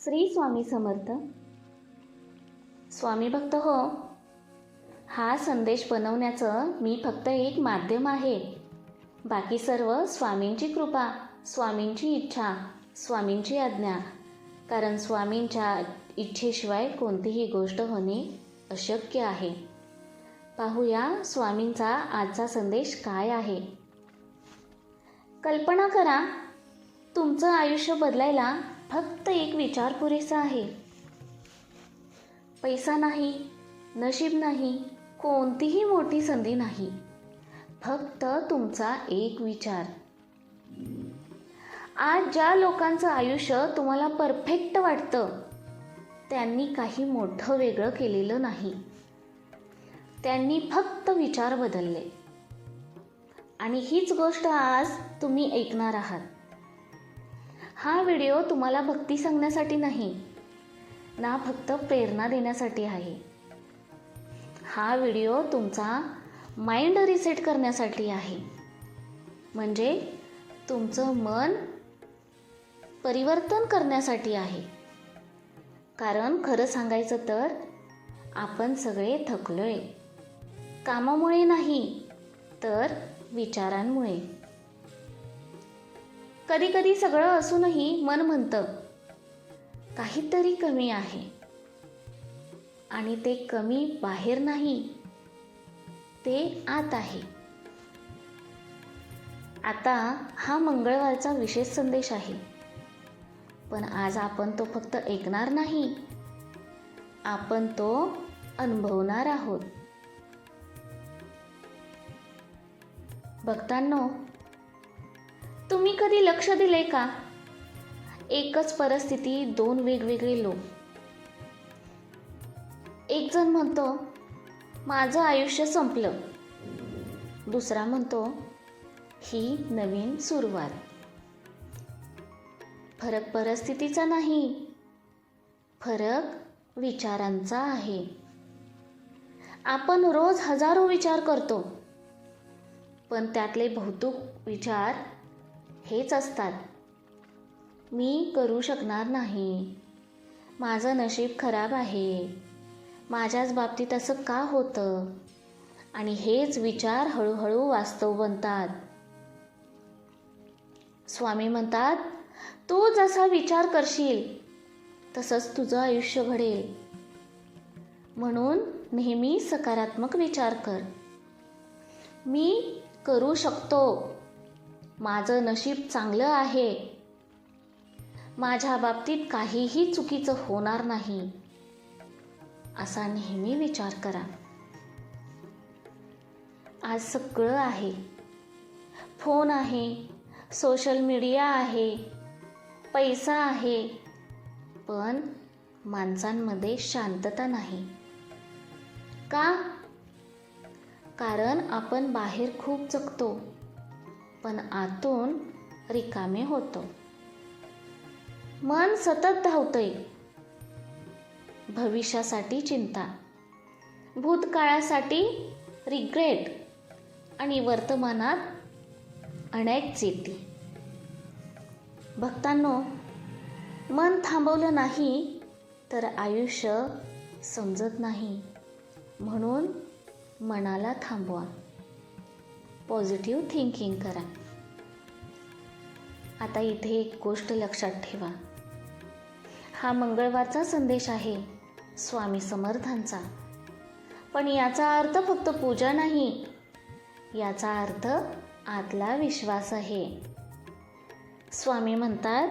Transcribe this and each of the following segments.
श्री स्वामी समर्थ. स्वामी भक्त हो, हा संदेश बनवण्याचं मी फक्त एक माध्यम आहे. बाकी सर्व स्वामींची कृपा, स्वामींची इच्छा, स्वामींची आज्ञा. कारण स्वामींच्या इच्छेशिवाय कोणतीही गोष्ट होणे अशक्य आहे. पाहूया स्वामींचा आजचा संदेश काय आहे. कल्पना करा, तुमचं आयुष्य बदलायला फक्त एक विचार पुरेसा आहे. पैसा नाही, नशीब नाही, कोणतीही मोठी संधी नाही, फक्त तुमचा एक विचार. आज ज्या लोकांचं आयुष्य तुम्हाला परफेक्ट वाटतं, त्यांनी काही मोठं वेगळं केलेलं नाही. त्यांनी फक्त विचार बदलले. आणि हीच गोष्ट आज तुम्ही ऐकणार आहात. हा व्हिडिओ तुम्हाला भक्ती सांगण्यासाठी नाही ना, फक्त प्रेरणा देण्यासाठी आहे. हा व्हिडिओ तुमचा माइंड रिसेट करण्यासाठी आहे. म्हणजे तुमचं मन परिवर्तन करण्यासाठी आहे. कारण खरं सांगायचं तर आपण सगळे थकलोय. कामामुळे नाही, तर विचारांमुळे. कधी कधी सगळं असूनही मन म्हणतं काहीतरी कमी आहे. आणि ते कमी बाहेर नाही, ते आत आहे. आता हा मंगळवारचा विशेष संदेश आहे. पण आज आपण तो फक्त ऐकणार नाही, आपण तो अनुभवणार आहोत. भक्तांनो, तुम्ही कधी लक्ष दिले का? एकच परिस्थिती, दोन वेगवेगळे लोक. एक जण म्हणतो माझं आयुष्य संपलं. दुसरा म्हणतो ही नवीन सुरुवात. फरक परिस्थितीचा नाही, फरक विचारांचा आहे. आपण रोज हजारो विचार करतो, पण त्यातले बहुतेक विचार हेच असतात. मी करू शकणार नाही, माझं नशीब खराब आहे, माझ्याच बाबतीत असं का होतं. आणि हेच विचार हळूहळू वास्तव बनतात. स्वामी म्हणतात, तू जसा विचार करशील तसंच तुझं आयुष्य घडेल. म्हणून नेहमी सकारात्मक विचार कर. मी करू शकतो, माझं नशीब चांगलं आहे, माझ्या बाबतीत काहीही चुकीचं होणार नाही, असा नेहमी विचार करा. आज सगळं आहे. फोन आहे, सोशल मीडिया आहे, पैसा आहे, पण माणसांमध्ये शांतता नाही. का? कारण आपण बाहेर खूप जगतो, पण आतून रिकामे होतो. मन सतत धावतंय. भविष्यासाठी चिंता, भूतकाळासाठी रिग्रेट आणि वर्तमानात अनॅक्झायटी. भक्तांनो, मन थांबवलं नाही तर आयुष्य समजत नाही. म्हणून मनाला थांबवा. पॉझिटिव्ह थिंकिंग करा. आता इथे एक गोष्ट लक्षात ठेवा. हा मंगळवारचा संदेश आहे स्वामी समर्थांचा. पण याचा अर्थ फक्त पूजा नाही, याचा अर्थ आतला विश्वास आहे. स्वामी म्हणतात,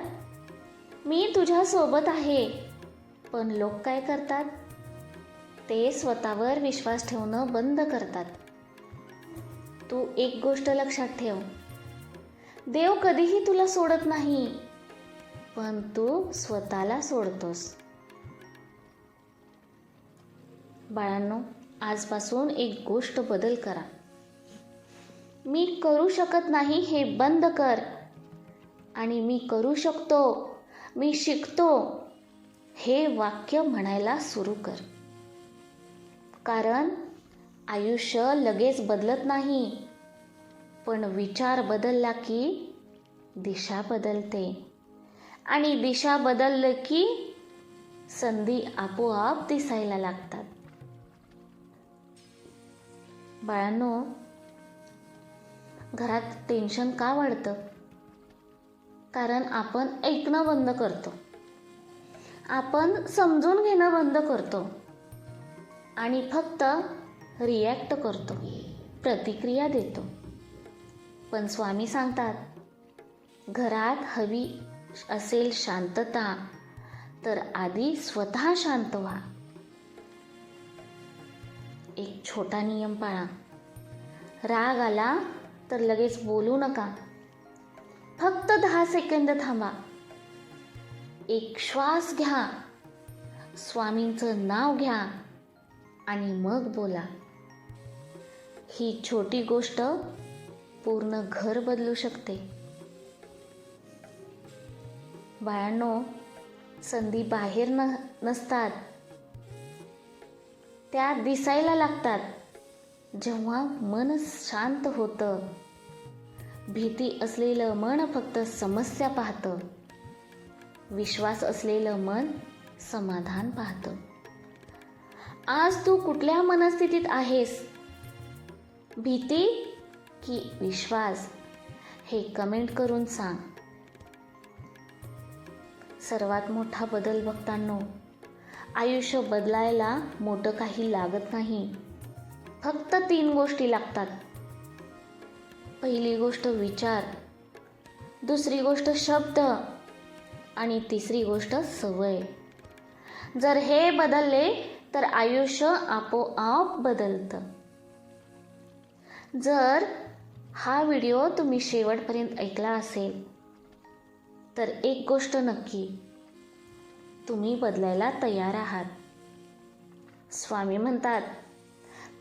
मी तुझ्या सोबत आहे. पण लोक काय करतात? ते स्वतःवर विश्वास ठेवणं बंद करतात. तू एक गोष्ट लक्षात ठेव, देव कधीही तुला सोडत नाही, पण तू स्वतःला सोडतोस. बाळांनो, आजपासून एक गोष्ट बदल करा. मी करू शकत नाही हे बंद कर आणि मी करू शकतो, मी शिकतो हे वाक्य म्हणायला सुरू कर. कारण आयुष्य लगेच बदलत नाही, पण विचार बदलला की दिशा बदलते. आणि दिशा बदललं की संधी आपोआप दिसायला लागतात. बाळांनो, घरात टेन्शन का वाढतं? कारण आपण ऐकणं बंद करतो, आपण समजून घेणं बंद करतो आणि फक्त रिॲक्ट करतो, प्रतिक्रिया देतो. पण स्वामी सांगतात, घरात हवी असेल शांतता तर आधी स्वतः शांत व्हा. एक छोटा नियम पाळा. राग आला तर लगेच बोलू नका. फक्त 10 सेकंद थांबा. एक श्वास घ्या, स्वामींचं नाव घ्या आणि मग बोला. ही छोटी गोष्ट पूर्ण घर बदलू शकते. बाळांनो, संधी बाहेर नसतात, त्या दिसायला लागतात जेव्हा मन शांत होतं. भीती असलेलं मन फक्त समस्या पाहतं, विश्वास असलेलं मन समाधान पाहतं. आज तू कुठल्या मनस्थितीत आहेस? भीती की विश्वास? हे कमेंट करून सांग. सर्वात मोठा बदल बघतांनो, आयुष्य बदलायला मोठं काही लागत नाही. फक्त 3 गोष्टी लागतात. पहिली गोष्ट विचार, दुसरी गोष्ट शब्द आणि तिसरी गोष्ट सवय. जर हे बदलले तर आयुष्य आपोआप बदलतं. जर हा व्हिडिओ तुम्ही शेवटपर्यंत ऐकला असेल तर एक गोष्ट नक्की, तुम्ही बदलायला तयार आहात. स्वामी म्हणतात,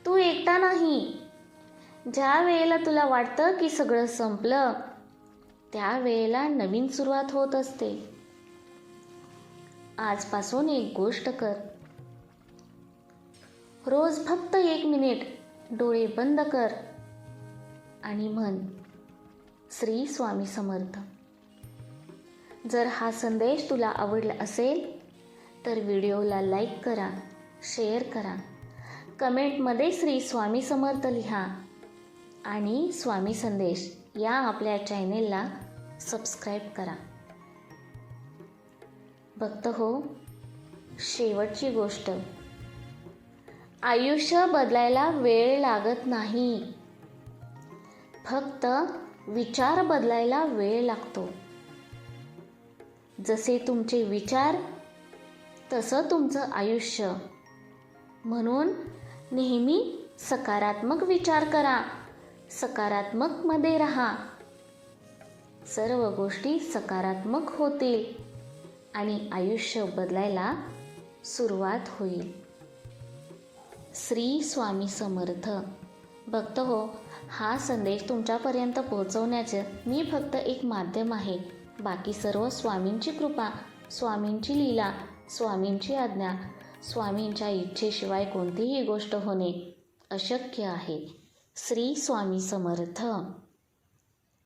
तू एकटा नाही. ज्या वेळेला तुला वाटतं की सगळं संपलं, त्या वेळेला नवीन सुरुवात होत असते. आजपासून एक गोष्ट कर. रोज फक्त 1 मिनिट डोळे बंद कर आणि म्हण, श्री स्वामी समर्थ. जर हा संदेश तुला आवडला असेल तर व्हिडिओला लाईक करा, शेअर करा, कमेंटमध्ये श्री स्वामी समर्थ लिहा आणि स्वामी संदेश या आपल्या चॅनेलला सबस्क्राईब करा. भक्त हो, शेवटची गोष्ट, आयुष्य बदलायला वेळ लागत नाही. फक्त विचार बदलायला वेळ लागतो. जसे तुमचे विचार तसं तुमचं आयुष्य. म्हणून नेहमी सकारात्मक विचार करा, सकारात्मक मध्ये राहा. सर्व गोष्टी सकारात्मक होतील आणि आयुष्य बदलायला सुरुवात होईल. श्री स्वामी समर्थ. भक्त हो, हा संदेश तुमच्यापर्यंत पोहोचवण्याचे मी फक्त एक माध्यम आहे. बाकी सर्व स्वामींची कृपा, स्वामींची लीला, स्वामींची आज्ञा. स्वामींच्या इच्छेशिवाय कोणतीही गोष्ट होणे अशक्य आहे. श्री स्वामी समर्थ.